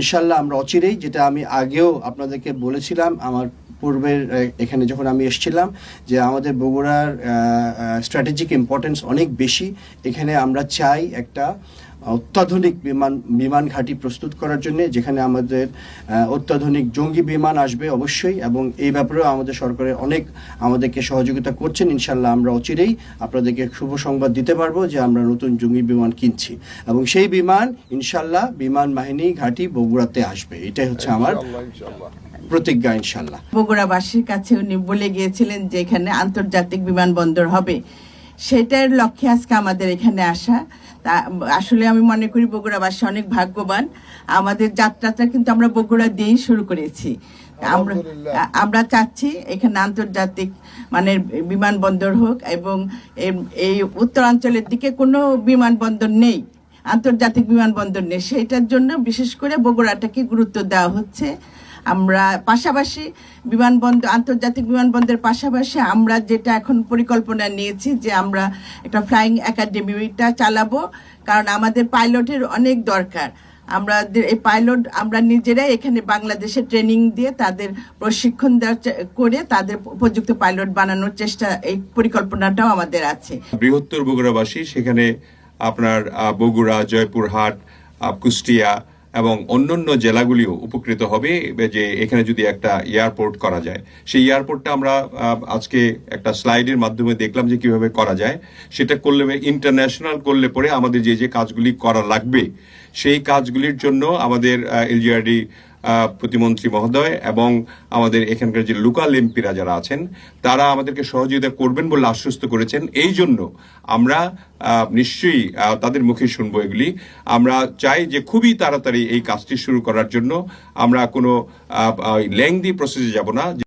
ইনশাল্লাহ আমরা অচিরেই, যেটা আমি আগেও আপনাদেরকে বলেছিলাম আমার পূর্বের এখানে যখন আমি এসেছিলাম, যে আমাদের বগুড়ার স্ট্র্যাটেজিক ইম্পর্টেন্স অনেক বেশি। এখানে আমরা চাই একটা অত্যাধুনিক বিমান ঘাঁটি প্রস্তুত করার জন্য, যেখানে আমাদের অত্যাধুনিক জঙ্গি বিমান আসবে অবশ্যই, এবং এই ব্যাপারেও আমাদের সরকারের অনেক আমাদেরকে সহযোগিতা করছেন। ইনশাল্লাহ আমরা অচিরেই আপনাদেরকে শুভ সংবাদ দিতে পারবো যে আমরা নতুন জঙ্গি বিমান কিনছি, এবং সেই বিমান ইনশাল্লাহ বিমান বাহিনী ঘাঁটি বগুড়াতে আসবে। এটাই হচ্ছে আমার প্রতিজ্ঞা ইনশাল্লাহ। বগুড়াবাসীর কাছে উনি বলে গিয়েছিলেন যে এখানে আন্তর্জাতিক বিমানবন্দর হবে, সেটার লক্ষ্যে আজকে আমাদের এখানে আসা। তা আসলে আমি মনে করি বগুড়াবাসী অনেক ভাগ্যবান। আমাদের যাত্রাটা কিন্তু আমরা বগুড়া দিয়েই শুরু করেছি। আমরা চাচ্ছি এখানে আন্তর্জাতিক মানের বিমানবন্দর হোক, এবং এই উত্তরাঞ্চলের দিকে কোনো বিমানবন্দর নেই, আন্তর্জাতিক বিমানবন্দর নেই, সেটার জন্য বিশেষ করে বগুড়াটাকে গুরুত্ব দেওয়া হচ্ছে। আমরা পাশাপাশি আন্তর্জাতিক বিমানবন্দরের পাশাপাশি আমরা যেটা এখন পরিকল্পনা নিয়েছি যে আমরা একটা ফ্লাইং একাডেমিটা চালাবো, কারণ আমাদের পাইলটের অনেক দরকার। এই পাইলট আমরা নিজেরাই এখানে বাংলাদেশে ট্রেনিং দিয়ে তাদের প্রশিক্ষণ করে তাদের উপযুক্ত পাইলট বানানোর চেষ্টা, এই পরিকল্পনাটাও আমাদের আছে। বৃহত্তর বগুড়াবাসী সেখানে আপনার বগুড়া, জয়পুরহাট, কুষ্টিয়া এবং অন্যান্য জেলাগুলিও উপকৃত হবে যে এখানে যদি একটা এয়ারপোর্ট করা যায়। সেই এয়ারপোর্টটা আমরা আজকে একটা স্লাইডের মাধ্যমে দেখলাম যে কিভাবে করা যায়। সেটা করলে ইন্টারন্যাশনাল করলে পরে আমাদের যে কাজগুলি করা লাগবে সেই কাজগুলির জন্য আমাদের এলজিআরডি প্রতিমন্ত্রী মহোদয় এবং আমাদের এখানকার যে লোকাল এমপিরা যারা আছেন তারা আমাদেরকে সহযোগিতা করবেন বলে আশ্বস্ত করেছেন। এই জন্য আমরা নিশ্চয়ই তাদের মুখে শুনবো এগুলি। আমরা চাই যে খুবই তাড়াতাড়ি এই কাজটি শুরু করার জন্য। আমরা কোনো লেংদি প্রসেসে যাব না।